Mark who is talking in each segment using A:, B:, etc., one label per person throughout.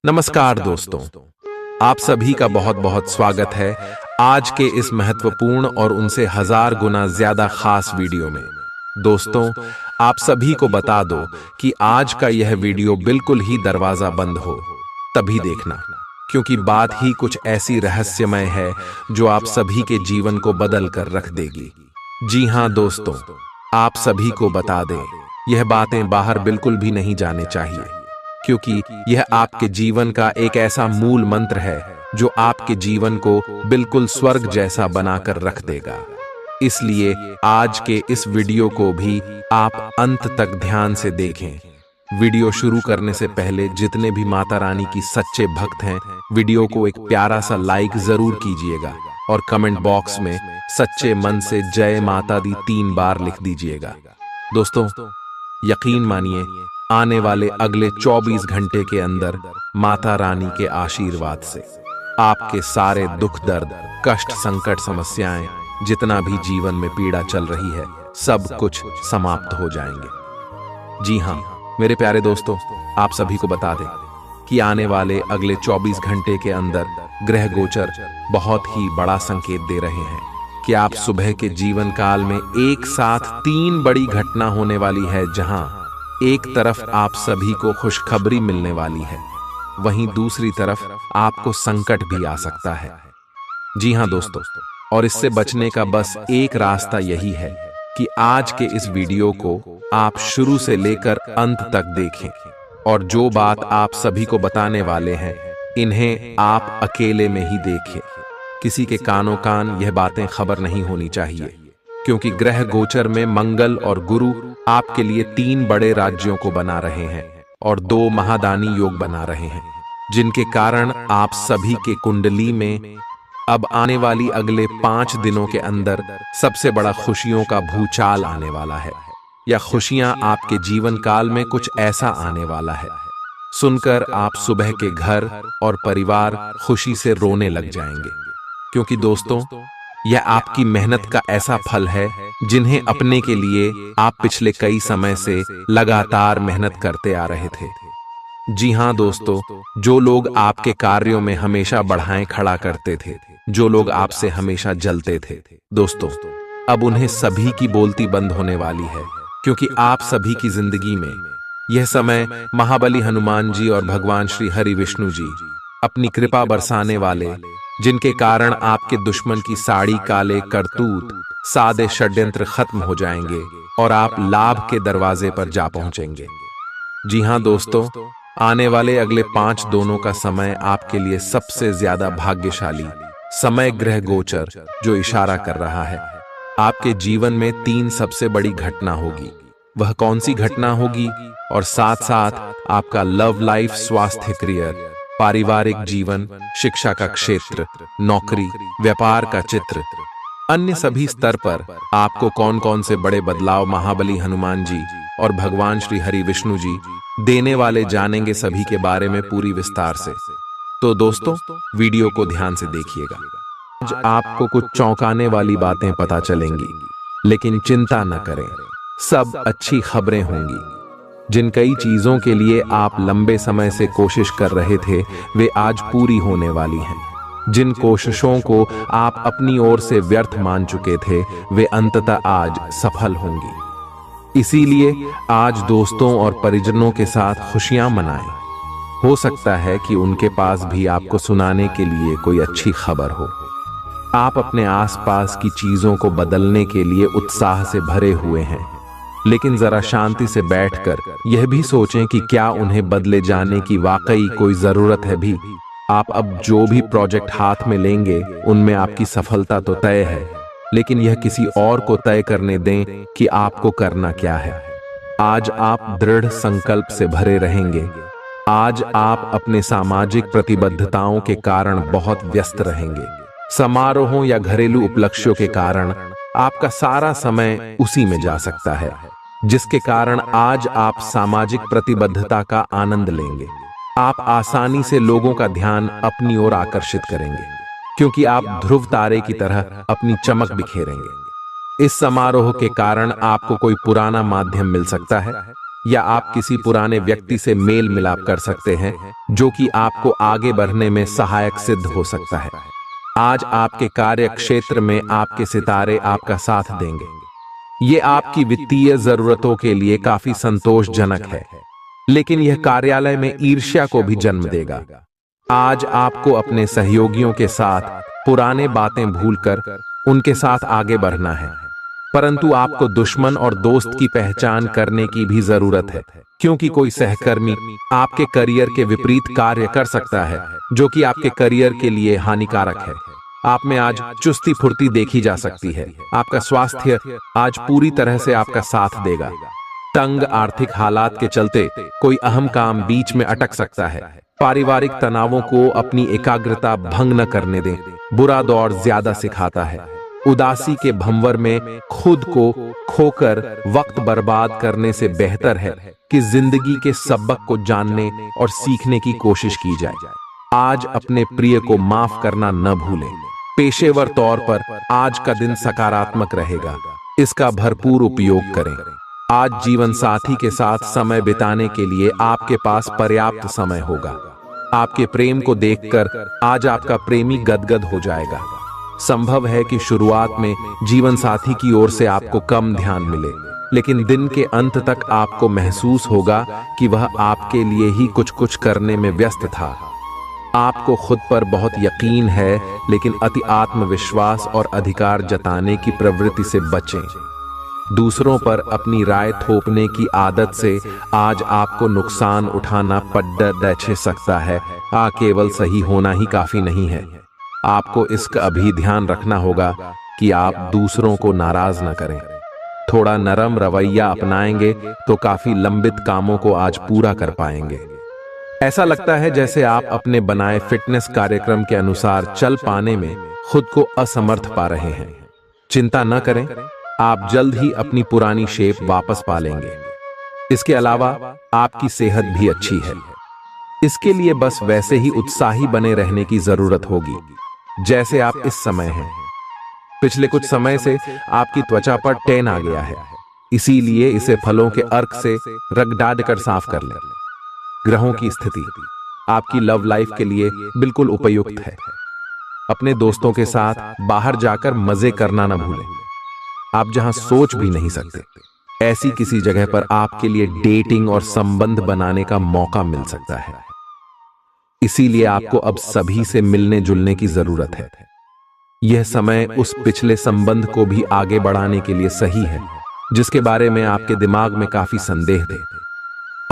A: नमस्कार दोस्तों, आप सभी का बहुत बहुत स्वागत है आज के इस महत्वपूर्ण और उनसे हजार गुना ज्यादा खास वीडियो में। दोस्तों, आप सभी को बता दो कि आज का यह वीडियो बिल्कुल ही दरवाजा बंद हो तभी देखना, क्योंकि बात ही कुछ ऐसी रहस्यमय है जो आप सभी के जीवन को बदल कर रख देगी। जी हाँ दोस्तों, आप सभी को बता दें, यह बातें बाहर बिल्कुल भी नहीं जाने चाहिए, क्योंकि यह आपके जीवन का एक ऐसा मूल मंत्र है जो आपके जीवन को बिल्कुल स्वर्ग जैसा बनाकर रख देगा। इसलिए आज के इस वीडियो को भी आप अंत तक ध्यान से देखें। वीडियो शुरू करने से पहले जितने भी माता रानी की सच्चे भक्त हैं, वीडियो को एक प्यारा सा लाइक जरूर कीजिएगा और कमेंट बॉक्स में सच्चे मन से जय माता दी 3 बार लिख दीजिएगा। दोस्तों, यकीन मानिए, आने वाले अगले 24 घंटे के अंदर माता रानी के आशीर्वाद से आपके सारे दुख दर्द, कष्ट, संकट, समस्याएं, जितना भी जीवन में पीड़ा चल रही है, सब कुछ समाप्त हो जाएंगे। जी हाँ मेरे प्यारे दोस्तों, आप सभी को बता दें कि आने वाले अगले 24 घंटे के अंदर ग्रह गोचर बहुत ही बड़ा संकेत दे रहे हैं कि आप सुबह के जीवन काल में एक साथ 3 बड़ी घटना होने वाली है। जहां एक तरफ आप सभी को खुशखबरी मिलने वाली है, वहीं दूसरी तरफ आपको संकट भी आ सकता है। जी हाँ दोस्तों, और इससे बचने का बस एक रास्ता यही है कि आज के इस वीडियो को आप शुरू से लेकर अंत तक देखें, और जो बात आप सभी को बताने वाले हैं, इन्हें आप अकेले में ही देखें। किसी के कानों कान यह बातें खबर नहीं होनी चाहिए, क्योंकि ग्रह गोचर में मंगल और गुरु आपके लिए 3 बड़े राज्यों को बना रहे हैं और 2 महादानी योग बना रहे हैं, जिनके कारण आप सभी के कुंडली में अब आने वाली अगले 5 दिनों के अंदर सबसे बड़ा खुशियों का भूचाल आने वाला है, या खुशियां आपके जीवन काल में कुछ ऐसा आने वाला है सुनकर आप सुबह के घर और परिवार खुशी से रोने लग जाएंगे। क्योंकि दोस्तों, यह आपकी मेहनत का ऐसा फल है जिन्हें अपने के लिए आप पिछले कई समय से लगातार मेहनत करते आ रहे थे। जी हाँ दोस्तों, जो लोग आपके कार्यों में हमेशा बढ़ाएं खड़ा करते थे, जो लोग आपसे हमेशा जलते थे, दोस्तों अब उन्हें सभी की बोलती बंद होने वाली है, क्योंकि आप सभी की जिंदगी में यह समय महाबली हनुमान जी और भगवान श्री हरि विष्णु जी अपनी कृपा बरसाने वाले, जिनके कारण आपके दुश्मन की साड़ी, काले करतूत, सादे षड्यंत्र खत्म हो जाएंगे और आप लाभ के दरवाजे पर जा पहुंचेंगे। जी हाँ दोस्तों, आने वाले अगले 5 दिनों का समय आपके लिए सबसे ज्यादा भाग्यशाली समय ग्रह गोचर जो इशारा कर रहा है आपके जीवन में 3 सबसे बड़ी घटना होगी। वह कौन सी घटना होगी, और साथ साथ आपका लव लाइफ, स्वास्थ्य, करियर, पारिवारिक जीवन, शिक्षा का क्षेत्र, नौकरी, व्यापार का चित्र, अन्य सभी स्तर पर आपको कौन कौन से बड़े बदलाव महाबली हनुमान जी और भगवान श्री हरि विष्णु जी देने वाले, जानेंगे सभी के बारे में पूरी विस्तार से। तो दोस्तों, वीडियो को ध्यान से देखिएगा। आज आपको कुछ चौंकाने वाली बातें पता चलेंगी, लेकिन चिंता न करें, सब अच्छी खबरें होंगी। जिन कई चीजों के लिए आप लंबे समय से कोशिश कर रहे थे, वे आज पूरी होने वाली हैं। जिन कोशिशों को आप अपनी ओर से व्यर्थ मान चुके थे, वे अंततः आज सफल होंगी। इसीलिए आज दोस्तों और परिजनों के साथ खुशियां मनाएं। हो सकता है कि उनके पास भी आपको सुनाने के लिए कोई अच्छी खबर हो। आप अपने आसपास की चीजों को बदलने के लिए उत्साह से भरे हुए हैं, लेकिन जरा शांति से बैठकर यह भी सोचें कि क्या उन्हें बदले जाने की वाकई कोई जरूरत है भी। आप अब जो भी प्रोजेक्ट हाथ में लेंगे, उनमें आपकी सफलता तो तय है, लेकिन यह किसी और को तय करने दें कि आपको करना क्या है। आज आप दृढ़ संकल्प से भरे रहेंगे। आज आप अपने सामाजिक प्रतिबद्धताओं के कारण बहुत व्यस्त रहेंगे। समारोहों या घरेलू उपलक्ष्यों के कारण आपका सारा समय उसी में जा सकता है, जिसके कारण आज आप सामाजिक प्रतिबद्धता का आनंद लेंगे। आप आसानी से लोगों का ध्यान अपनी ओर आकर्षित करेंगे, क्योंकि आप ध्रुव तारे की तरह अपनी चमक बिखेरेंगे। इस समारोह के कारण आपको कोई पुराना माध्यम मिल सकता है, या आप किसी पुराने व्यक्ति से मेल मिलाप कर सकते हैं जो कि आपको आगे बढ़ने में सहायक सिद्ध हो सकता है। आज आपके कार्य क्षेत्र में आपके सितारे आपका साथ देंगे। ये आपकी वित्तीय जरूरतों के लिए काफी संतोषजनक है, लेकिन यह कार्यालय में ईर्ष्या को भी जन्म देगा। आज आपको अपने सहयोगियों के साथ पुराने बातें भूलकर उनके साथ आगे बढ़ना है, परंतु आपको दुश्मन और दोस्त की पहचान करने की भी जरूरत है, क्योंकि कोई सहकर्मी आपके करियर के विपरीत कार्य कर सकता है जो कि आपके करियर के लिए हानिकारक है। आप में आज चुस्ती फुर्ती देखी जा सकती है। आपका स्वास्थ्य आज पूरी तरह से आपका साथ देगा। तंग आर्थिक हालात के चलते कोई अहम काम बीच में अटक सकता है। पारिवारिक तनावों को अपनी एकाग्रता भंग न करने दें। बुरा दौर ज्यादा सिखाता है। उदासी के भंवर में खुद को खोकर वक्त बर्बाद करने से बेहतर है कि जिंदगी के सबक को जानने और सीखने की कोशिश की जाए। आज अपने प्रिय को माफ करना न भूलें। पेशेवर तौर पर आज का दिन सकारात्मक रहेगा, इसका भरपूर उपयोग करें। आज जीवन साथी के साथ समय बिताने के लिए आपके पास पर्याप्त समय होगा। आपके प्रेम को देखकर आज आपका प्रेमी गदगद हो जाएगा। संभव है कि शुरुआत में जीवन साथी की ओर से आपको कम ध्यान मिले, लेकिन दिन के अंत तक आपको महसूस होगा कि वह आपके लिए ही कुछ करने में व्यस्त था। आपको खुद पर बहुत यकीन है, लेकिन अति आत्मविश्वास और अधिकार जताने की प्रवृत्ति से बचें। दूसरों पर अपनी राय थोपने की आदत से आज आपको नुकसान उठाना पड़ सकता है। केवल सही होना ही काफी नहीं है। आपको इसका भी ध्यान रखना होगा कि आप दूसरों को नाराज न करें। थोड़ा नरम रवैया अपनाएंगे तो काफी लंबित कामों को आज पूरा कर पाएंगे। ऐसा लगता है जैसे आप अपने बनाए फिटनेस कार्यक्रम के अनुसार चल पाने में खुद को असमर्थ पा रहे हैं। चिंता न करें, आप जल्द ही अपनी पुरानी शेप वापस पा लेंगे। इसके अलावा आपकी सेहत भी अच्छी है। इसके लिए बस वैसे ही उत्साही बने रहने की जरूरत होगी जैसे आप इस समय हैं। पिछले कुछ समय से आपकी त्वचा पर टैन आ गया है, इसीलिए इसे फलों के अर्क से रगड़ कर साफ कर लें। ग्रहों की स्थिति आपकी लव लाइफ के लिए बिल्कुल उपयुक्त है। अपने दोस्तों के साथ बाहर जाकर मजे करना न भूलें। आप जहां सोच भी नहीं सकते, ऐसी किसी जगह पर आपके लिए डेटिंग और संबंध बनाने का मौका मिल सकता है। इसीलिए आपको अब सभी से मिलने जुलने की जरूरत है। यह समय उस पिछले संबंध को भी आगे बढ़ाने के लिए सही है जिसके बारे में आपके दिमाग में काफी संदेह थे।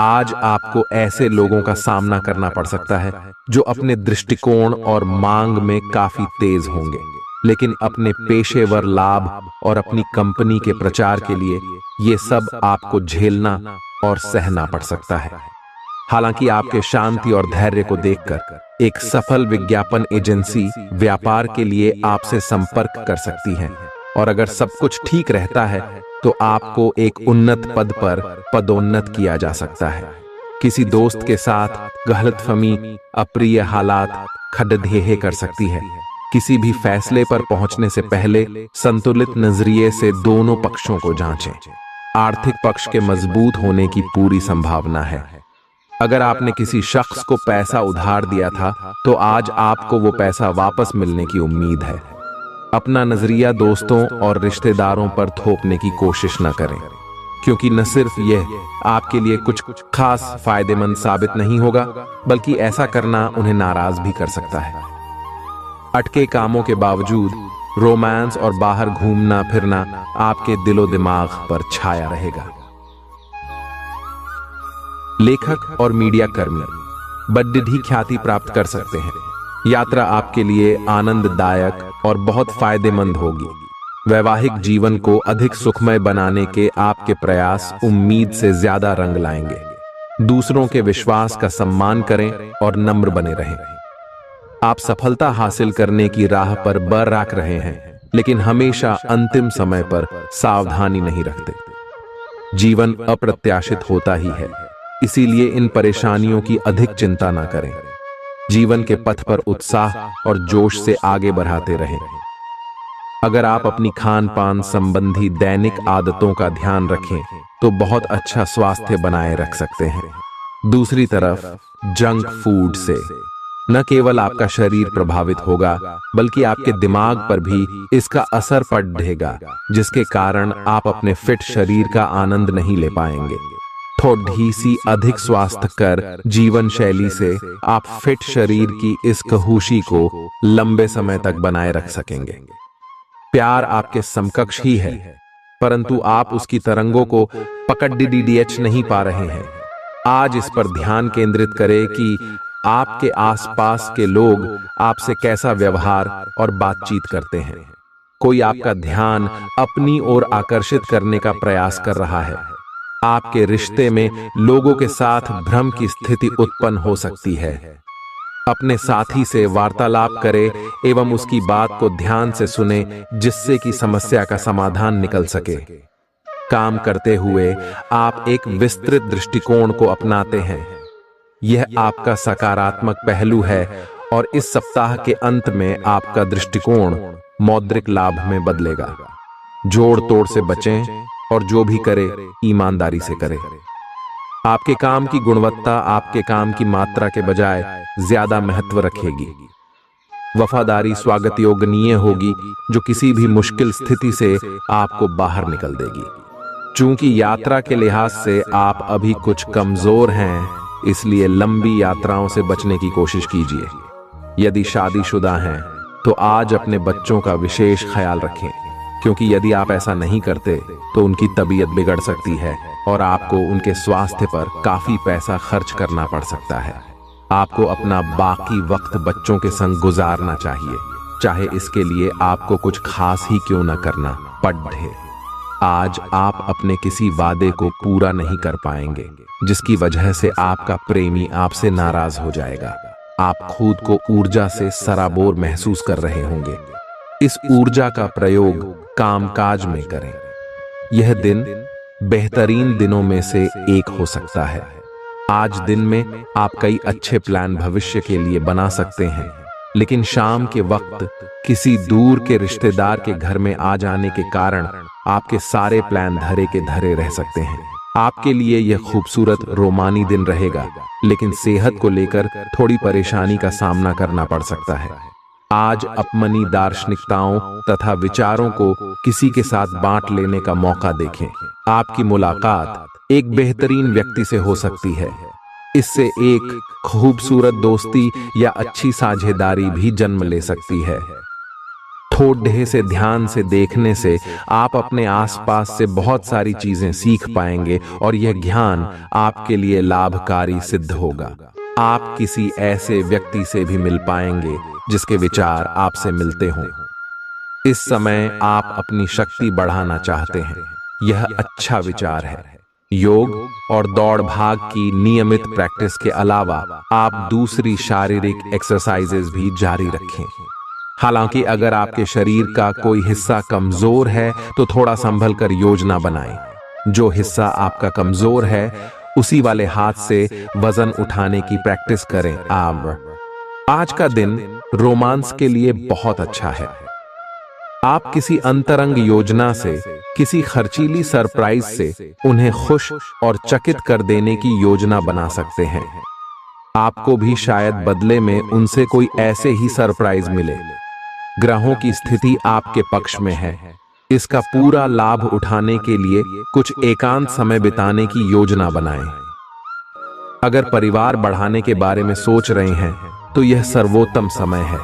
A: आज आपको ऐसे लोगों का सामना करना पड़ सकता है जो अपने दृष्टिकोण और मांग में काफी तेज होंगे, लेकिन अपने पेशेवर लाभ और अपनी कंपनी के प्रचार के लिए ये सब आपको झेलना और सहना पड़ सकता है। हालांकि आपके शांति और धैर्य को देखकर एक सफल विज्ञापन एजेंसी व्यापार के लिए आपसे संपर्क कर सकती है, और अगर सब कुछ ठीक रहता है तो आपको एक उन्नत पद पर पदोन्नत किया जा सकता है। किसी दोस्त के साथ गलतफहमी अप्रिय हालात खड़ेढे कर सकती है। किसी भी फैसले पर पहुंचने से पहले संतुलित नजरिए से दोनों पक्षों को जांचें। आर्थिक पक्ष के मजबूत होने की पूरी संभावना है। अगर आपने किसी शख्स को पैसा उधार दिया था तो आज आपको वो पैसा वापस मिलने की उम्मीद है। अपना नजरिया दोस्तों और रिश्तेदारों पर थोपने की कोशिश न करें, क्योंकि न सिर्फ यह आपके लिए कुछ खास फायदेमंद साबित नहीं होगा, बल्कि ऐसा करना उन्हें नाराज भी कर सकता है। अटके कामों के बावजूद रोमांस और बाहर घूमना फिरना आपके दिलो दिमाग पर छाया रहेगा। लेखक और मीडिया कर्मी बड़ी ख्याति प्राप्त कर सकते हैं। यात्रा आपके लिए आनंददायक और बहुत फायदेमंद होगी। वैवाहिक जीवन को अधिक सुखमय बनाने के आपके प्रयास उम्मीद से ज्यादा रंग लाएंगे। दूसरों के विश्वास का सम्मान करें और नम्र बने रहें। आप सफलता हासिल करने की राह पर बरकरार रहे हैं, लेकिन हमेशा अंतिम समय पर सावधानी नहीं रखते। जीवन अप्रत्याशित होता ही है, इसीलिए इन परेशानियों की अधिक चिंता ना करें। जीवन के पथ पर उत्साह और जोश से आगे बढ़ाते रहें। अगर आप अपनी खान पान संबंधी दैनिक आदतों का ध्यान रखें तो बहुत अच्छा स्वास्थ्य बनाए रख सकते हैं। दूसरी तरफ जंक फूड से न केवल आपका शरीर प्रभावित होगा बल्कि आपके दिमाग पर भी इसका असर पड़ेगा, जिसके कारण आप अपने फिट शरीर का आनंद नहीं ले पाएंगे। थोड़ी सी अधिक स्वास्थ्यकर जीवन शैली से आप फिट शरीर की इस खुशी को लंबे समय तक बनाए रख सकेंगे। प्यार आपके समकक्ष ही है, परंतु आप उसकी तरंगों को पकड़ नहीं पा रहे हैं। आज इस पर ध्यान केंद्रित करें कि आपके आसपास के लोग आपसे कैसा व्यवहार और बातचीत करते हैं। कोई आपका ध्यान अपनी ओर आकर्षित करने का प्रयास कर रहा है। आपके रिश्ते में लोगों के साथ भ्रम की स्थिति उत्पन्न हो सकती है। अपने साथी से वार्तालाप करें एवं उसकी बात को ध्यान से सुने, जिससे कि समस्या का समाधान निकल सके। काम करते हुए आप एक विस्तृत दृष्टिकोण को अपनाते हैं। यह आपका सकारात्मक पहलू है और इस सप्ताह के अंत में आपका दृष्टिकोण मौद्रिक लाभ में बदलेगा। जोड़ तोड़ से बचें और जो भी करे ईमानदारी से करें। आपके काम की गुणवत्ता आपके काम की मात्रा के बजाय ज्यादा महत्व रखेगी। वफादारी स्वागत योग्य होगी, जो किसी भी मुश्किल स्थिति से आपको बाहर निकल देगी। चूंकि यात्रा के लिहाज से आप अभी कुछ कमजोर हैं, इसलिए लंबी यात्राओं से बचने की कोशिश कीजिए। यदि शादीशुदा हैं तो आज अपने बच्चों का विशेष ख्याल रखें, क्योंकि यदि आप ऐसा नहीं करते तो उनकी तबीयत बिगड़ सकती है और आपको उनके स्वास्थ्य पर काफी पैसा खर्च करना पड़ सकता है। आपको अपना बाकी वक्त बच्चों के संग गुजारना चाहिए, चाहे इसके लिए आपको कुछ खास ही क्यों न करना पड़े। आज आप अपने किसी वादे को पूरा नहीं कर पाएंगे, जिसकी वजह से आपका प्रेमी आपसे नाराज हो जाएगा। आप खुद को ऊर्जा से सराबोर महसूस कर रहे होंगे। इस ऊर्जा का प्रयोग कामकाज में करें। यह दिन बेहतरीन दिनों में से एक हो सकता है। आज दिन में आप कई अच्छे प्लान भविष्य के लिए बना सकते हैं, लेकिन शाम के वक्त किसी दूर के रिश्तेदार के घर में आ जाने के कारण आपके सारे प्लान धरे के धरे रह सकते हैं। आपके लिए यह खूबसूरत रोमानी दिन रहेगा, लेकिन सेहत को लेकर थोड़ी परेशानी का सामना करना पड़ सकता है। आज अपनी दार्शनिकताओं तथा विचारों को किसी के साथ बांट लेने का मौका देखें। आपकी मुलाकात एक बेहतरीन व्यक्ति से हो सकती है। इससे एक खूबसूरत दोस्ती या अच्छी साझेदारी भी जन्म ले सकती है। थोड़े से ध्यान से देखने से आप अपने आसपास से बहुत सारी चीजें सीख पाएंगे और यह ज्ञान आपके लिए लाभकारी सिद्ध होगा। आप किसी ऐसे व्यक्ति से भी मिल पाएंगे जिसके विचार आपसे मिलते हों। इस समय आप अपनी शक्ति बढ़ाना चाहते हैं, यह अच्छा विचार है। योग और दौड़ भाग की नियमित प्रैक्टिस के अलावा आप दूसरी शारीरिक एक्सरसाइजेज भी जारी रखें। हालांकि अगर आपके शरीर का कोई हिस्सा कमजोर है तो थोड़ा संभल कर योजना बनाएं। जो हिस्सा आपका कमजोर है उसी वाले हाथ से वजन उठाने की प्रैक्टिस करें। आज का दिन रोमांस के लिए बहुत अच्छा है। आप किसी अंतरंग योजना से, किसी खर्चीली सरप्राइज से उन्हें खुश और चकित कर देने की योजना बना सकते हैं। आपको भी शायद बदले में उनसे कोई ऐसे ही सरप्राइज मिले। ग्रहों की स्थिति आपके पक्ष में है। इसका पूरा लाभ उठाने के लिए कुछ एकांत समय बिताने की योजना बनाएं। अगर परिवार बढ़ाने के बारे में सोच रहे हैं तो यह सर्वोत्तम समय है।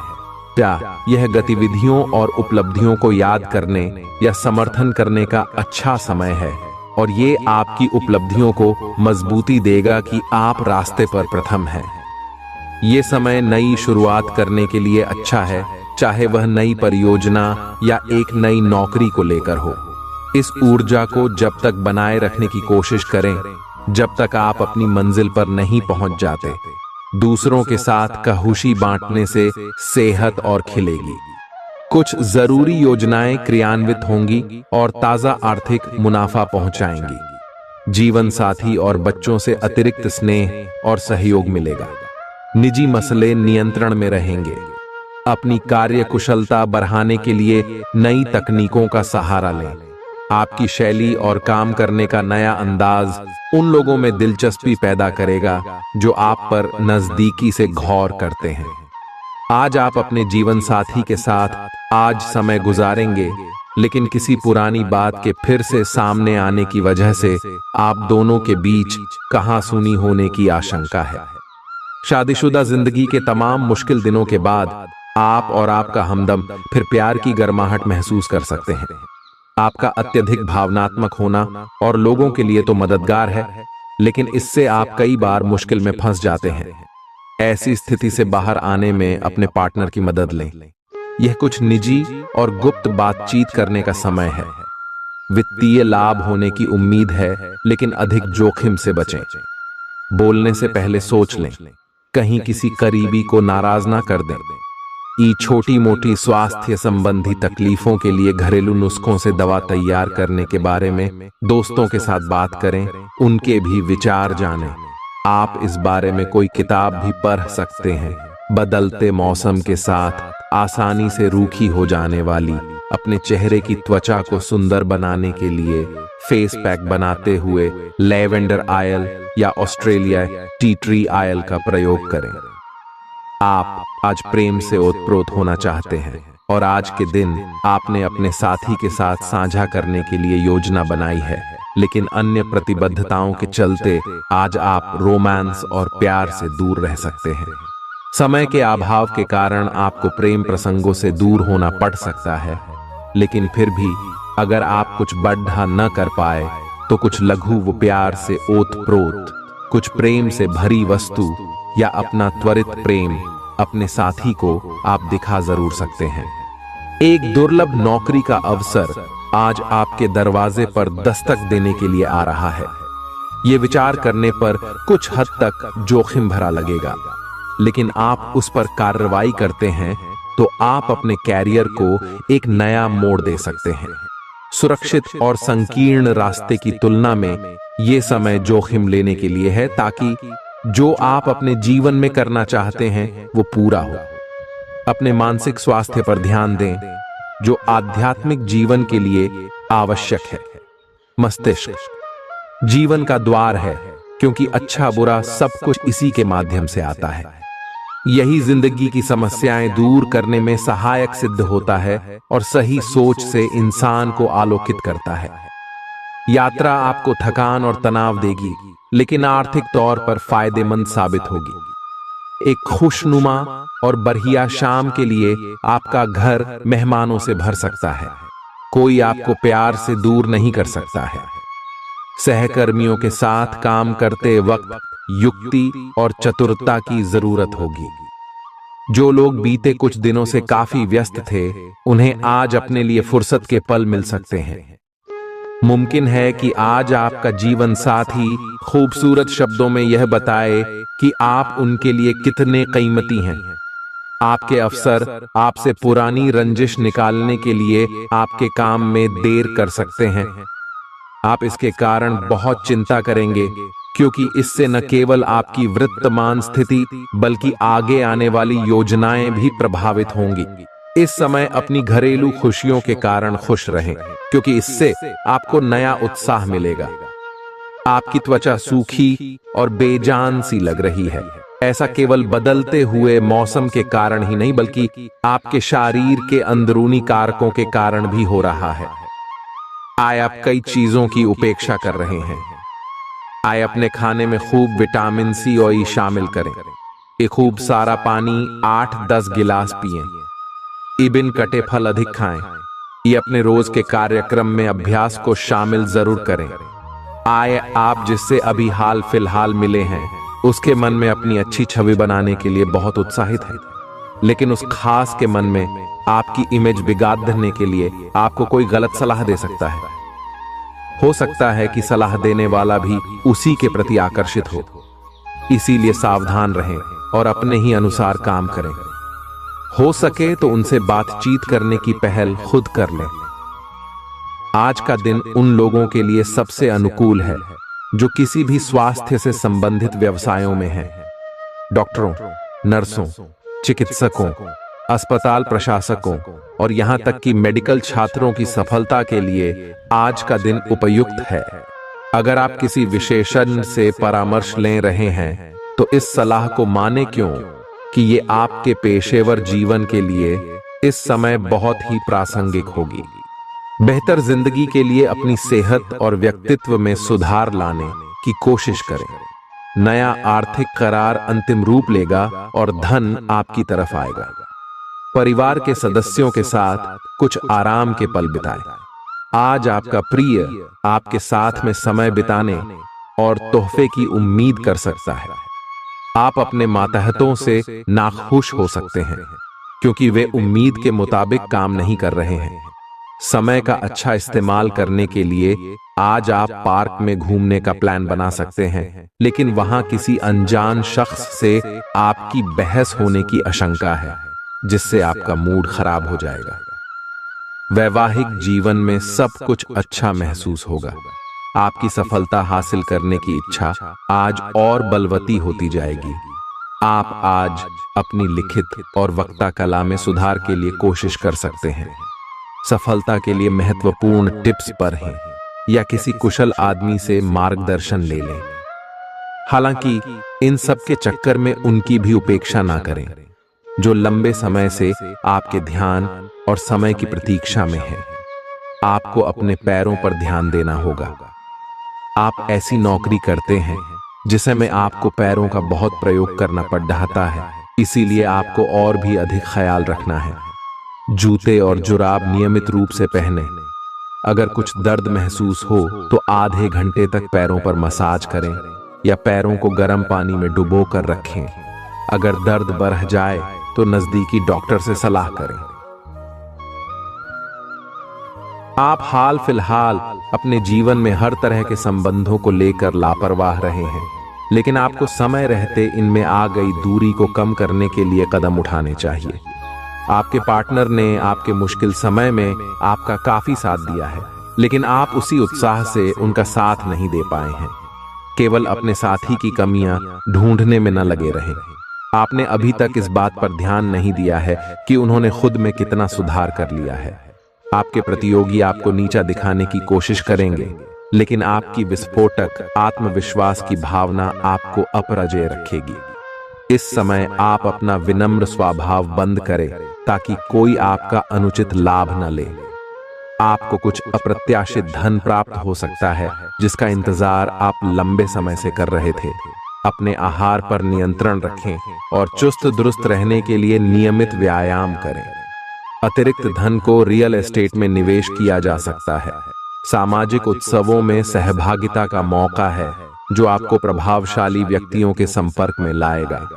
A: क्या यह गतिविधियों और उपलब्धियों को याद करने या समर्थन करने का अच्छा समय है, और ये आपकी उपलब्धियों को मजबूती देगा कि आप रास्ते पर प्रथम हैं। ये समय नई शुरुआत करने के लिए अच्छा है, चाहे वह नई परियोजना या एक नई नौकरी को लेकर हो। इस ऊर्जा को जब तक बनाए रखने की कोशिश करें जब तक आप अपनी मंजिल पर नहीं पहुंच जाते। दूसरों के साथ खुशी बांटने से सेहत और खिलेगी। कुछ जरूरी योजनाएं क्रियान्वित होंगी और ताजा आर्थिक मुनाफा पहुंचाएंगी। जीवन साथी और बच्चों से अतिरिक्त स्नेह और सहयोग मिलेगा। निजी मसले नियंत्रण में रहेंगे। अपनी कार्य कुशलता बढ़ाने के लिए नई तकनीकों का सहारा लें। आपकी शैली और काम करने का नया अंदाज उन लोगों में दिलचस्पी पैदा करेगा जो आप पर नजदीकी से गौर करते हैं। आज आप अपने जीवन साथी के साथ आज समय गुजारेंगे, लेकिन किसी पुरानी बात के फिर से सामने आने की वजह से आप दोनों के बीच कहासुनी होने की आशंका है। शादीशुदा जिंदगी के तमाम मुश्किल दिनों के बाद आप और आपका हमदम फिर प्यार की गर्माहट महसूस कर सकते हैं। आपका अत्यधिक भावनात्मक होना और लोगों के लिए तो मददगार है, लेकिन इससे आप कई बार मुश्किल में फंस जाते हैं। ऐसी स्थिति से बाहर आने में अपने पार्टनर की मदद लें। यह कुछ निजी और गुप्त बातचीत करने का समय है। वित्तीय लाभ होने की उम्मीद है, लेकिन अधिक जोखिम से बचें। बोलने से पहले सोच लें, कहीं किसी करीबी को नाराज ना कर दें। छोटी मोटी स्वास्थ्य संबंधी तकलीफों के लिए घरेलू नुस्खों से दवा तैयार करने के बारे में दोस्तों के साथ बात करें, उनके भी विचार जानें। आप इस बारे में कोई किताब भी पढ़ सकते हैं। बदलते मौसम के साथ आसानी से रूखी हो जाने वाली अपने चेहरे की त्वचा को सुंदर बनाने के लिए फेस पैक बनाते हुए लैवेंडर ऑयल या ऑस्ट्रेलिया टी ट्री ऑयल का प्रयोग करें। आप आज प्रेम से ओतप्रोत होना चाहते हैं और आज के दिन आपने अपने साथी के साथ साझा करने के लिए योजना बनाई है, लेकिन अन्य प्रतिबद्धताओं के चलते आज आप रोमांस और प्यार से दूर रह सकते हैं। समय के अभाव के कारण आपको प्रेम प्रसंगों से दूर होना पड़ सकता है, लेकिन फिर भी अगर आप कुछ बढ़ा न कर पाए तो कुछ लघु व प्यार से ओतप्रोत, कुछ प्रेम से भरी वस्तु या अपना त्वरित प्रेम अपने साथी को आप दिखा जरूर सकते हैं। एक दुर्लभ नौकरी का अवसर आज आपके दरवाजे पर दस्तक देने के लिए आ रहा है। ये विचार करने पर कुछ हद तक जोखिम भरा लगेगा, लेकिन आप उस पर कार्रवाई करते हैं तो आप अपने कैरियर को एक नया मोड़ दे सकते हैं। सुरक्षित और संकीर्ण रास्ते की तुलना में ये समय जोखिम लेने के लिए है, ताकि जो आप अपने जीवन में करना चाहते हैं वो पूरा हो। अपने मानसिक स्वास्थ्य पर ध्यान दें, जो आध्यात्मिक जीवन के लिए आवश्यक है। मस्तिष्क जीवन का द्वार है, क्योंकि अच्छा बुरा सब कुछ इसी के माध्यम से आता है। यही जिंदगी की समस्याएं दूर करने में सहायक सिद्ध होता है और सही सोच से इंसान को आलोकित करता है। यात्रा आपको थकान और तनाव देगी, लेकिन आर्थिक तौर पर फायदेमंद साबित होगी। एक खुशनुमा और बढ़िया शाम के लिए आपका घर मेहमानों से भर सकता है। कोई आपको प्यार से दूर नहीं कर सकता है। सहकर्मियों के साथ काम करते वक्त युक्ति और चतुरता की जरूरत होगी। जो लोग बीते कुछ दिनों से काफी व्यस्त थे, उन्हें आज अपने लिए फुर्सत के पल मिल सकते हैं। मुमकिन है कि आज आपका जीवन साथी खूबसूरत शब्दों में यह बताए कि आप उनके लिए कितने कीमती हैं। आपके अफसर आपसे पुरानी रंजिश निकालने के लिए आपके काम में देर कर सकते हैं। आप इसके कारण बहुत चिंता करेंगे, क्योंकि इससे न केवल आपकी वर्तमान स्थिति बल्कि आगे आने वाली योजनाएं भी प्रभावित होंगी। इस समय अपनी घरेलू खुशियों के कारण खुश रहें, क्योंकि इससे आपको नया उत्साह मिलेगा। आपकी त्वचा सूखी और बेजान सी लग रही है। ऐसा केवल बदलते हुए मौसम के कारण ही नहीं, बल्कि आपके शरीर के अंदरूनी कारकों के कारण भी हो रहा है। आए आप कई चीजों की उपेक्षा कर रहे हैं। आए अपने खाने में खूब विटामिन सी और ई शामिल करें। एक खूब सारा पानी 8-10 गिलास पिएं। इबिन कटे फल अधिक खाएं। ये अपने रोज के कार्यक्रम में अभ्यास को शामिल जरूर करें। आए आप जिससे अभी हाल फिलहाल मिले हैं, उसके मन में अपनी अच्छी छवि बनाने के लिए बहुत उत्साहित है, लेकिन उस खास के मन में आपकी इमेज बिगाड़ने के लिए आपको कोई गलत सलाह दे सकता है। हो सकता है कि सलाह देने वाला भी उसी के प्रति आकर्षित हो। इसीलिए सावधान रहें और अपने ही अनुसार काम करें। हो सके तो उनसे बातचीत करने की पहल खुद कर लें। आज का दिन उन लोगों के लिए सबसे अनुकूल है जो किसी भी स्वास्थ्य से संबंधित व्यवसायों में हैं। डॉक्टरों, नर्सों, चिकित्सकों, अस्पताल प्रशासकों और यहां तक कि मेडिकल छात्रों की सफलता के लिए आज का दिन उपयुक्त है। अगर आप किसी विशेषज्ञ से परामर्श ले रहे हैं तो इस सलाह को माने क्यों कि ये आपके पेशेवर जीवन के लिए इस समय बहुत ही प्रासंगिक होगी। बेहतर जिंदगी के लिए अपनी सेहत और व्यक्तित्व में सुधार लाने की कोशिश करें। नया आर्थिक करार अंतिम रूप लेगा और धन आपकी तरफ आएगा। परिवार के सदस्यों के साथ कुछ आराम के पल बिताएं। आज आपका प्रिय आपके साथ में समय बिताने और तोहफे की उम्मीद कर सकता है। आप अपने मातहतों से नाखुश हो सकते हैं क्योंकि वे उम्मीद के मुताबिक काम नहीं कर रहे हैं। समय का अच्छा इस्तेमाल करने के लिए आज आप पार्क में घूमने का प्लान बना सकते हैं, लेकिन वहां किसी अनजान शख्स से आपकी बहस होने की आशंका है, जिससे आपका मूड खराब हो जाएगा। वैवाहिक जीवन में सब कुछ अच्छा महसूस होगा। आपकी सफलता हासिल करने की इच्छा आज और बलवती होती जाएगी। आप आज अपनी लिखित और वक्ता कला में सुधार के लिए कोशिश कर सकते हैं। सफलता के लिए महत्वपूर्ण टिप्स पर हैं या किसी कुशल आदमी से मार्गदर्शन ले लें। हालांकि इन सब के चक्कर में उनकी भी उपेक्षा ना करें जो लंबे समय से आपके ध्यान और समय की प्रतीक्षा में है। आपको अपने पैरों पर ध्यान देना होगा। आप ऐसी नौकरी करते हैं जिसे में आपको पैरों का बहुत प्रयोग करना पड़ रहा है, इसीलिए आपको और भी अधिक ख्याल रखना है। जूते और जुराब नियमित रूप से पहने। अगर कुछ दर्द महसूस हो तो आधे घंटे तक पैरों पर मसाज करें या पैरों को गर्म पानी में डुबो कर रखें। अगर दर्द बढ़ जाए तो नजदीकी डॉक्टर से सलाह करें। आप हाल फिलहाल अपने जीवन में हर तरह के संबंधों को लेकर लापरवाह रहे हैं, लेकिन आपको समय रहते इनमें आ गई दूरी को कम करने के लिए कदम उठाने चाहिए। आपके पार्टनर ने आपके मुश्किल समय में आपका काफी साथ दिया है, लेकिन आप उसी उत्साह से उनका साथ नहीं दे पाए हैं। केवल अपने साथी की कमियां ढूंढने में न लगे रहें। आपने अभी तक इस बात पर ध्यान नहीं दिया है कि उन्होंने खुद में कितना सुधार कर लिया है। आपके प्रतियोगी आपको नीचा दिखाने की कोशिश करेंगे, लेकिन आपकी विस्फोटक आत्मविश्वास की भावना आपको अपराजय रखेगी। इस समय आप अपना विनम्र स्वभाव बंद करें ताकि कोई आपका अनुचित लाभ न ले। आपको कुछ अप्रत्याशित धन प्राप्त हो सकता है जिसका इंतजार आप लंबे समय से कर रहे थे। अपने आहार पर नियंत्रण रखें और चुस्त दुरुस्त रहने के लिए नियमित व्यायाम करें। अतिरिक्त धन को रियल एस्टेट में निवेश किया जा सकता है। सामाजिक उत्सवों में सहभागिता का मौका है जो आपको प्रभावशाली व्यक्तियों के संपर्क में लाएगा।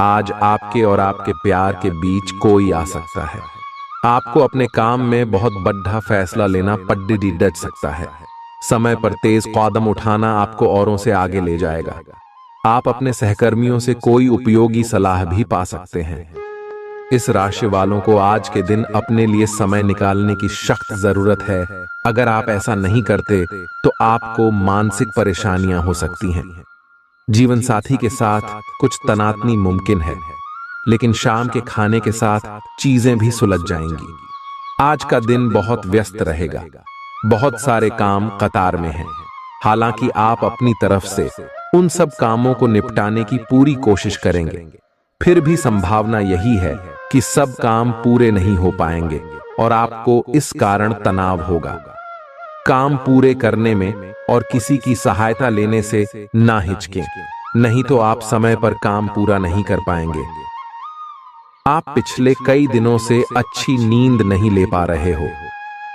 A: आज आपके और आपके प्यार के बीच कोई आ सकता है। आपको अपने काम में बहुत बड़ा फैसला लेना पड्डी डच सकता है। समय पर तेज कदम उठाना आपको औरों से आगे ले जाएगा। आप अपने सहकर्मियों से कोई उपयोगी सलाह भी पा सकते हैं। इस राशि वालों को आज के दिन अपने लिए समय निकालने की सख्त जरूरत है। अगर आप ऐसा नहीं करते तो आपको मानसिक परेशानियां हो सकती हैं। जीवन साथी के साथ कुछ तनातनी मुमकिन है, लेकिन शाम के खाने के साथ चीजें भी सुलझ जाएंगी। आज का दिन बहुत व्यस्त रहेगा। बहुत सारे काम कतार में हैं। हालांकि आप अपनी तरफ से उन सब कामों को निपटाने की पूरी कोशिश करेंगे, फिर भी संभावना यही है कि सब काम पूरे नहीं हो पाएंगे और आपको इस कारण तनाव होगा। काम पूरे करने में और किसी की सहायता लेने से ना हिचकें, नहीं तो आप समय पर काम पूरा नहीं कर पाएंगे। आप पिछले कई दिनों से अच्छी नींद नहीं ले पा रहे हो।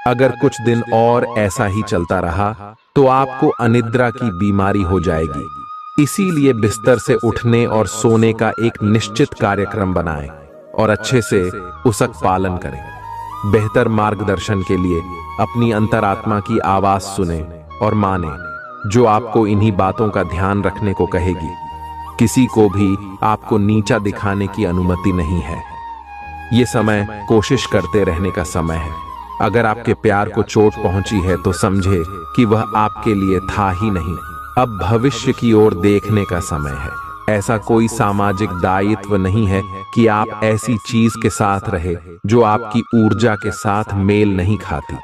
A: अगर कुछ दिन और ऐसा ही चलता रहा तो आपको अनिद्रा की बीमारी हो जाएगी। इसीलिए बिस्तर से उठने और सोने का एक निश्चित कार्यक्रम बनाएं और अच्छे से उसका पालन करें। बेहतर मार्गदर्शन के लिए अपनी अंतरात्मा की आवाज सुने और माने, जो आपको इन्हीं बातों का ध्यान रखने को कहेगी। किसी को भी आपको नीचा दिखाने की अनुमति नहीं है। ये समय कोशिश करते रहने का समय है। अगर आपके प्यार को चोट पहुंची है तो समझे कि वह आपके लिए था ही नहीं, अब भविष्य की ओर देखने का समय है। ऐसा कोई सामाजिक दायित्व नहीं है कि आप ऐसी चीज के साथ रहे जो आपकी ऊर्जा के साथ मेल नहीं खाती।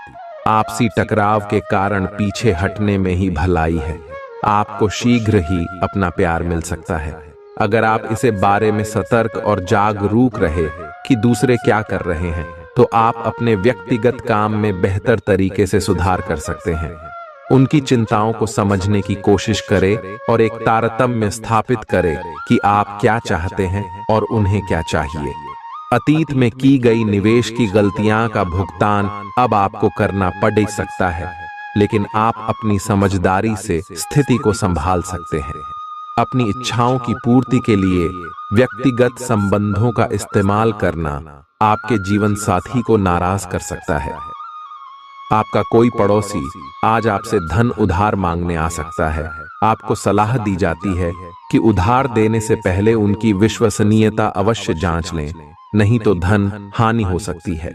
A: आपसी टकराव के कारण पीछे हटने में ही भलाई है। आपको शीघ्र ही अपना प्यार मिल सकता है अगर आप इसे बारे में सतर्क और जागरूक रहे कि दूसरे क्या कर रहे हैं, तो आप अपने व्यक्तिगत काम में बेहतर तरीके से सुधार कर सकते हैं। उनकी चिंताओं को समझने की कोशिश करें और एक तारतम्य स्थापित करें कि आप क्या चाहते हैं और उन्हें क्या चाहिए। अतीत में की गई निवेश की गलतियां का भुगतान अब आपको करना पड़ सकता है, लेकिन आप अपनी समझदारी से स्थिति को संभाल सकते हैं। अपनी इच्छाओं की पूर्ति के लिए व्यक्तिगत संबंधों का इस्तेमाल करना आपके जीवन साथी को नाराज कर सकता है। आपका कोई पड़ोसी आज आपसे धन उधार मांगने आ सकता है। आपको सलाह दी जाती है कि उधार देने से पहले उनकी विश्वसनीयता अवश्य जांच लें, नहीं तो धन हानि हो सकती है।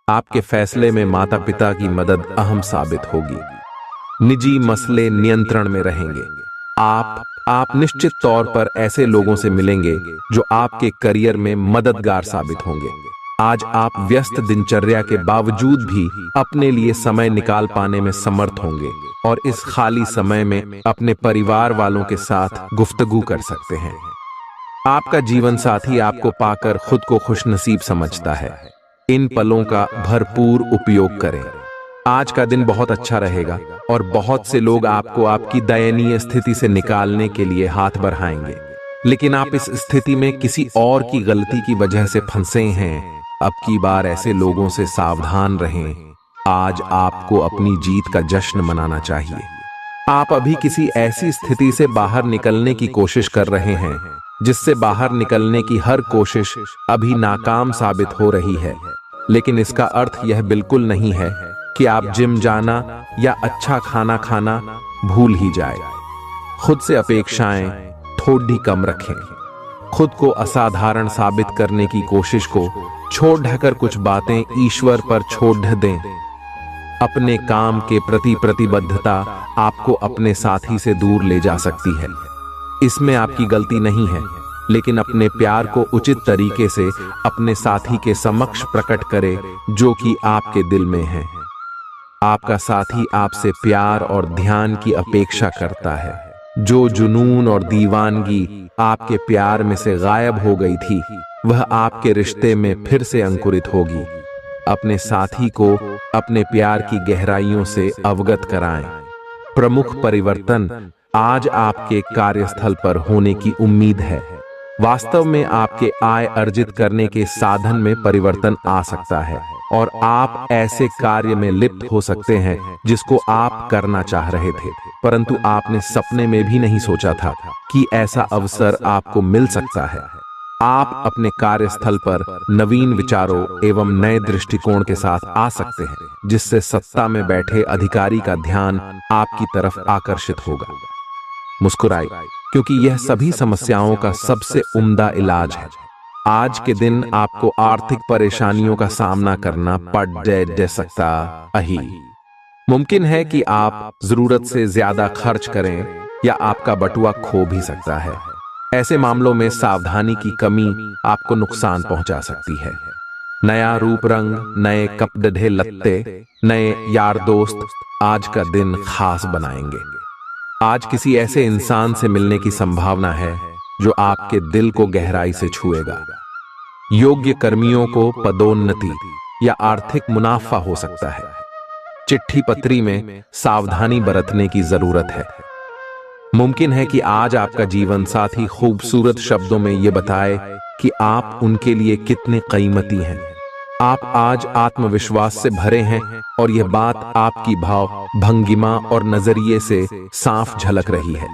A: आपके फैसले में माता पिता की मदद अहम साबित होगी। निजी मसले नियंत्रण में रहेंगे। आप निश्चित तौर पर ऐसे लोगों से मिलेंगे जो आपके करियर में मददगार साबित होंगे। आज आप व्यस्त दिनचर्या के बावजूद भी अपने लिए समय निकाल पाने में समर्थ होंगे और इस खाली समय में अपने परिवार वालों के साथ गुफ्तगू कर सकते हैं। आपका जीवन साथी आपको पाकर खुद को खुशनसीब समझता है। इन पलों का भरपूर उपयोग करें। आज का दिन बहुत अच्छा रहेगा और बहुत से लोग आपको आपकी दयनीय स्थिति से निकालने के लिए हाथ बढ़ाएंगे, लेकिन आप इस स्थिति में किसी और की गलती की वजह से फंसे हैं। अब की बार ऐसे लोगों से सावधान रहें। आज आपको अपनी जीत का जश्न मनाना चाहिए। आप अभी किसी ऐसी स्थिति से बाहर निकलने की कोशिश कर रहे हैं जिससे बाहर निकलने की हर कोशिश अभी नाकाम साबित हो रही है, लेकिन इसका अर्थ यह बिल्कुल नहीं है कि आप जिम जाना या अच्छा खाना खाना भूल ही जाए। खुद से अपेक्षाएं थोड़ी कम रखें। खुद को असाधारण साबित करने की कोशिश को छोड़ ढकर कुछ बातें ईश्वर पर छोड़ दें। अपने काम के प्रति प्रतिबद्धता आपको अपने साथी से दूर ले जा सकती है। इसमें आपकी गलती नहीं है, लेकिन अपने प्यार को उचित तरीके से अपने साथी के समक्ष प्रकट करें जो कि आपके दिल में है। आपका साथी आपसे प्यार और ध्यान की अपेक्षा करता है। जो जुनून और दीवानगी आपके प्यार में से गायब हो गई थी, वह आपके रिश्ते में फिर से अंकुरित होगी। अपने साथी को अपने प्यार की गहराइयों से अवगत कराएं। प्रमुख परिवर्तन आज आपके कार्यस्थल पर होने की उम्मीद है। वास्तव में आपके आय अर्जित करने के साधन में परिवर्तन आ सकता है और आप ऐसे कार्य में लिप्त हो सकते हैं जिसको आप करना चाह रहे थे, परंतु आपने सपने में भी नहीं सोचा था कि ऐसा अवसर आपको मिल सकता है। आप अपने कार्यस्थल पर नवीन विचारों एवं नए दृष्टिकोण के साथ आ सकते हैं, जिससे सत्ता में बैठे अधिकारी का ध्यान आपकी तरफ आकर्षित होगा। मुस्कुराई, क्योंकि यह सभी समस्याओं का सबसे उम्दा इलाज है। आज के दिन आपको आर्थिक परेशानियों का सामना करना पड़ सकता है। मुमकिन है कि आप जरूरत से ज्यादा खर्च करें या आपका बटुआ खो भी सकता है। ऐसे मामलों में सावधानी की कमी आपको नुकसान पहुंचा सकती है। नया रूप रंग, नए कपड़े लत्ते, नए यार दोस्त आज का दिन खास बनाएंगे। आज किसी ऐसे इंसान से मिलने की संभावना है जो आपके दिल को गहराई से छुएगा। योग्य कर्मियों को पदोन्नति या आर्थिक मुनाफा हो सकता है। चिट्ठी पत्री में सावधानी बरतने की जरूरत है। मुमकिन है कि आज आपका जीवन साथी खूबसूरत शब्दों में यह बताए कि आप उनके लिए कितने कीमती हैं। आप आज आत्मविश्वास से भरे हैं और यह बात आपकी भाव भंगिमा और नजरिए से साफ झलक रही है।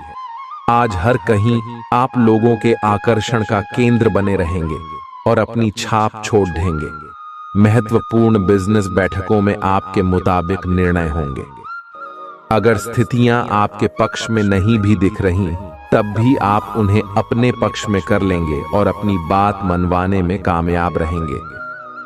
A: आज हर कहीं आप लोगों के आकर्षण का केंद्र बने रहेंगे और अपनी छाप छोड़ देंगे। महत्वपूर्ण बिजनेस बैठकों में आपके मुताबिक निर्णय होंगे। अगर स्थितियां आपके पक्ष में नहीं भी दिख रही, तब भी आप उन्हें अपने पक्ष में कर लेंगे और अपनी बात मनवाने में कामयाब रहेंगे।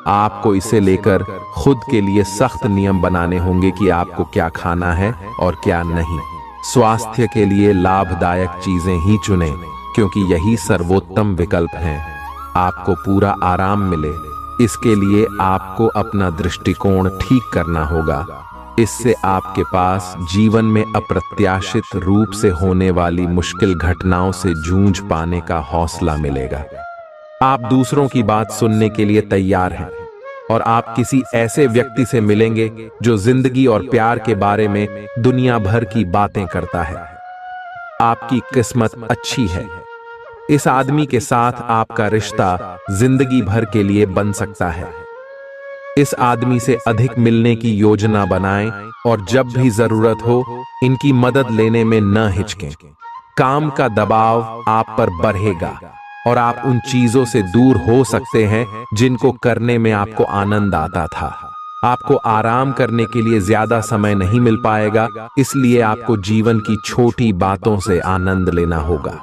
A: आपको इसे लेकर खुद के लिए सख्त नियम बनाने होंगे कि आपको क्या खाना है और क्या नहीं। स्वास्थ्य के लिए लाभदायक चीजें ही चुनें। क्योंकि यही सर्वोत्तम विकल्प हैं। आपको पूरा आराम मिले, इसके लिए आपको अपना दृष्टिकोण ठीक करना होगा। इससे आपके पास जीवन में अप्रत्याशित रूप से होने वाली मुश्किल घटनाओं से जूझ पाने का हौसला मिलेगा। आप दूसरों की बात सुनने के लिए तैयार हैं और आप किसी ऐसे व्यक्ति से मिलेंगे जो जिंदगी और प्यार के बारे में दुनिया भर की बातें करता है। आपकी किस्मत अच्छी है। इस आदमी के साथ आपका रिश्ता जिंदगी भर के लिए बन सकता है। इस आदमी से अधिक मिलने की योजना बनाएं और जब भी जरूरत हो इनकी मदद लेने में न हिचकें। काम का दबाव आप पर बढ़ेगा और आप उन चीजों से दूर हो सकते हैं जिनको करने में आपको आनंद आता था। आपको आराम करने के लिए ज्यादा समय नहीं मिल पाएगा, इसलिए आपको जीवन की छोटी बातों से आनंद लेना होगा।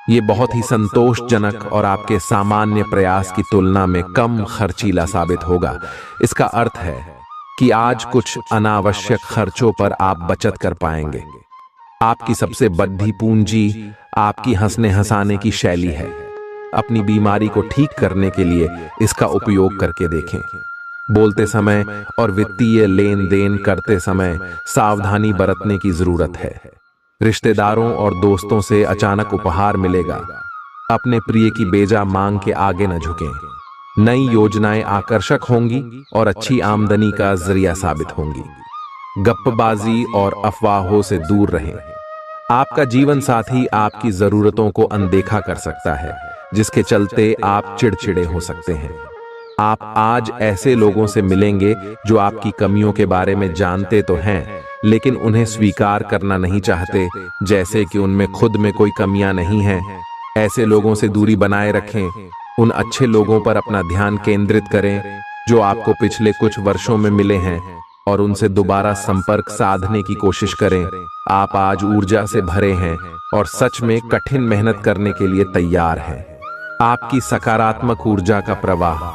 A: ये बहुत ही संतोषजनक और आपके सामान्य प्रयास की तुलना में कम खर्चीला साबित होगा। इसका अर्थ है कि आज कुछ अनावश्यक खर्चों पर आप बचत कर पाएंगे। आपकी सबसे बड़ी पूंजी आपकी हंसने हंसाने की शैली है। अपनी बीमारी को ठीक करने के लिए इसका उपयोग करके देखें। बोलते समय और वित्तीय लेन देन करते समय सावधानी बरतने की जरूरत है। रिश्तेदारों और दोस्तों से अचानक उपहार मिलेगा। अपने प्रिय की बेजा मांग के आगे न झुकें। नई योजनाएं आकर्षक होंगी और अच्छी आमदनी का जरिया साबित होंगी। गप्पबाजी और अफवाहों से दूर रहें। आपका जीवन साथी आपकी जरूरतों को अनदेखा कर सकता है, जिसके चलते आप चिड़चिड़े हो सकते हैं। आप आज ऐसे लोगों से मिलेंगे जो आपकी कमियों के बारे में जानते तो हैं, लेकिन उन्हें स्वीकार करना नहीं चाहते, जैसे कि उनमें खुद में कोई कमियां नहीं हैं। ऐसे लोगों से दूरी बनाए रखें। उन अच्छे लोगों पर अपना ध्यान केंद्रित करें जो आपको पिछले कुछ वर्षों में मिले हैं और उनसे दोबारा संपर्क साधने की कोशिश करें। आप आज ऊर्जा से भरे हैं और सच में कठिन मेहनत करने के लिए तैयार हैं। आपकी सकारात्मक ऊर्जा का प्रवाह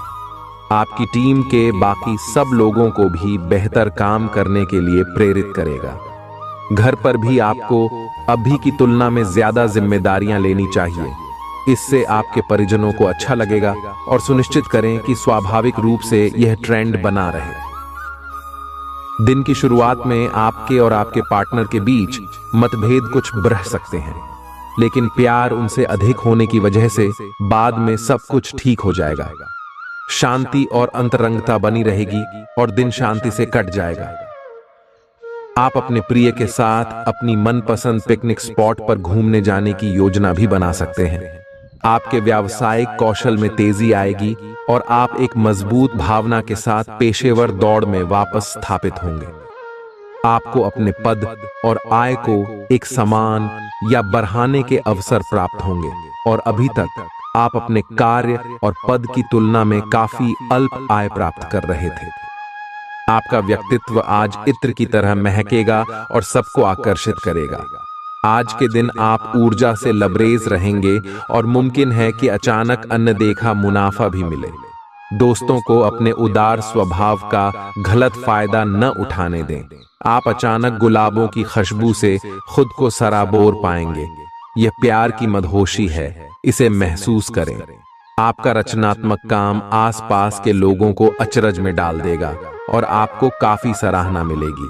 A: आपकी टीम के बाकी सब लोगों को भी बेहतर काम करने के लिए प्रेरित करेगा। घर पर भी आपको अभी की तुलना में ज्यादा जिम्मेदारियां लेनी चाहिए। इससे आपके परिजनों को अच्छा लगेगा और सुनिश्चित करें कि स्वाभाविक रूप से यह ट्रेंड बना रहे। दिन की शुरुआत में आपके और आपके पार्टनर के बीच मतभेद कुछ बढ़ सकते हैं, लेकिन प्यार उनसे अधिक होने की वजह से बाद में सब कुछ ठीक हो जाएगा। शांति और अंतरंगता बनी रहेगी और दिन शांति से कट जाएगा। आप अपने प्रिय के साथ अपनी मनपसंद पिकनिक स्पॉट पर घूमने जाने की योजना भी बना सकते हैं। आपके व्यावसायिक कौशल में तेजी आएगी और आप एक मजबूत भावना के साथ पेशेवर दौड़ में वापस स्थापित होंगे। आपको अपने पद और आय को एक समान या बढ़ाने के अवसर प्राप्त होंगे और अभी तक आप अपने कार्य और पद की तुलना में काफी अल्प आय प्राप्त कर रहे थे। आपका व्यक्तित्व आज इत्र की तरह महकेगा और सबको आकर्षित करेगा। आज के दिन आप ऊर्जा से लबरेज रहेंगे और मुमकिन है कि अचानक अनदेखा मुनाफा भी मिले। दोस्तों को अपने उदार स्वभाव का गलत फायदा न उठाने दें। आप अचानक गुलाबों की खुशबू से खुद को सराबोर पाएंगे। यह प्यार की मदहोशी है, इसे महसूस करें। आपका रचनात्मक काम आसपास के लोगों को अचरज में डाल देगा और आपको काफी सराहना मिलेगी।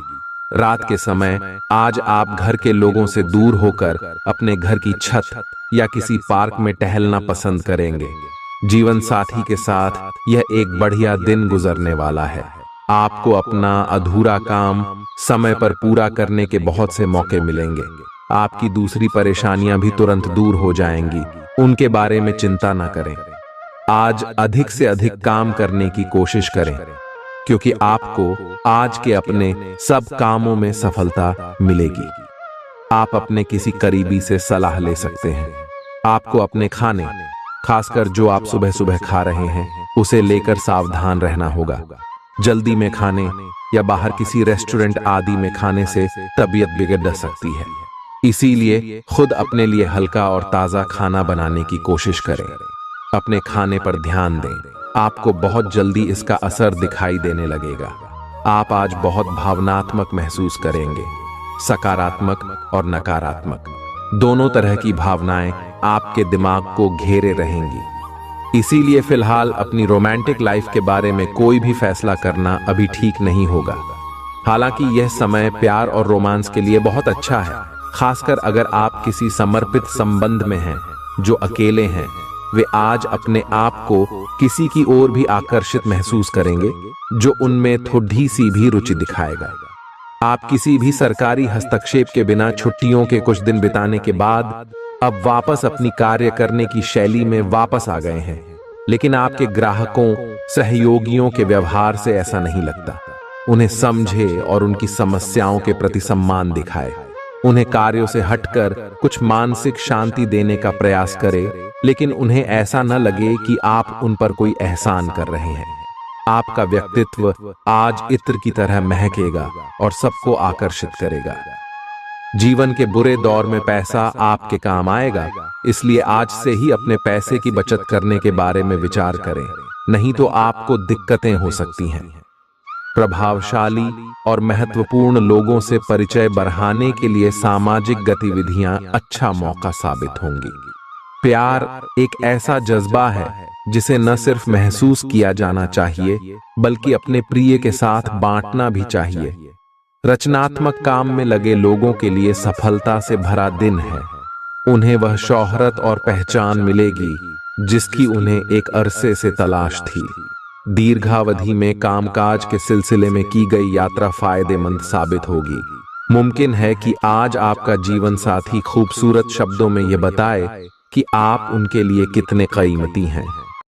A: रात के समय आज आप घर के लोगों से दूर होकर अपने घर की छत या किसी पार्क में टहलना पसंद करेंगे। जीवन साथी के साथ यह एक बढ़िया दिन गुजरने वाला है। आपको अपना अधूरा काम समय पर पूरा करने के बहुत से मौके मिलेंगे। आपकी दूसरी परेशानियां भी तुरंत दूर हो जाएंगी, उनके बारे में चिंता न करें। आज अधिक से अधिक काम करने की कोशिश करें, क्योंकि आपको आज के अपने सब कामों में सफलता मिलेगी। आप अपने किसी करीबी से सलाह ले सकते हैं। आपको अपने खाने, खासकर जो आप सुबह सुबह खा रहे हैं, उसे लेकर सावधान रहना होगा। जल्दी में खाने या बाहर किसी रेस्टोरेंट आदि में खाने से तबीयत बिगड़ सकती है। इसीलिए खुद अपने लिए हल्का और ताज़ा खाना बनाने की कोशिश करें। अपने खाने पर ध्यान दें, आपको बहुत जल्दी इसका असर दिखाई देने लगेगा। आप आज बहुत भावनात्मक महसूस करेंगे, सकारात्मक और नकारात्मक। दोनों तरह की भावनाएं आपके दिमाग को घेरे रहेंगी। इसीलिए फिलहाल अपनी रोमांटिक लाइफ के बारे में कोई भी फैसला करना अभी ठीक नहीं होगा। हालांकि यह समय प्यार और रोमांस के लिए बहुत अच्छा है, खासकर अगर आप किसी समर्पित संबंध में हैं। जो अकेले हैं वे आज अपने आप को किसी की ओर भी आकर्षित महसूस करेंगे जो उनमें थोड़ी सी भी रुचि दिखाएगा। आप किसी भी सरकारी हस्तक्षेप के बिना छुट्टियों के कुछ दिन बिताने के बाद अब वापस अपनी कार्य करने की शैली में वापस आ गए हैं। लेकिन आपके ग्राहकों, सहयोगियों के व्यवहार से ऐसा नहीं लगता। उन्हें समझे और उनकी समस्याओं के प्रति सम्मान दिखाए। उन्हें कार्यों से हटकर कुछ मानसिक शांति देने का प्रयास करें, लेकिन उन्हें ऐसा न लगे कि आप उन पर कोई एहसान कर रहे हैं। आपका व्यक्तित्व आज इत्र की तरह महकेगा और सबको आकर्षित करेगा। जीवन के बुरे दौर में पैसा आपके काम आएगा, इसलिए आज से ही अपने पैसे की बचत करने के बारे में विचार करें, नहीं तो आपको दिक्कतें हो सकती हैं। प्रभावशाली और महत्वपूर्ण लोगों से परिचय बढ़ाने के लिए सामाजिक गतिविधियां अच्छा मौका साबित होंगी। प्यार एक ऐसा जज्बा है जिसे न सिर्फ महसूस किया जाना चाहिए बल्कि अपने प्रिय के साथ बांटना भी चाहिए। रचनात्मक काम में लगे लोगों के लिए सफलता से भरा दिन है। उन्हें वह शोहरत और पहचान मिलेगी जिसकी उन्हें एक अरसे से तलाश थी। दीर्घावधि में कामकाज के सिलसिले में की गई यात्रा फायदेमंद साबित होगी। मुमकिन है कि आज आपका जीवन साथी खूबसूरत शब्दों में यह बताए कि आप उनके लिए कितने कीमती हैं।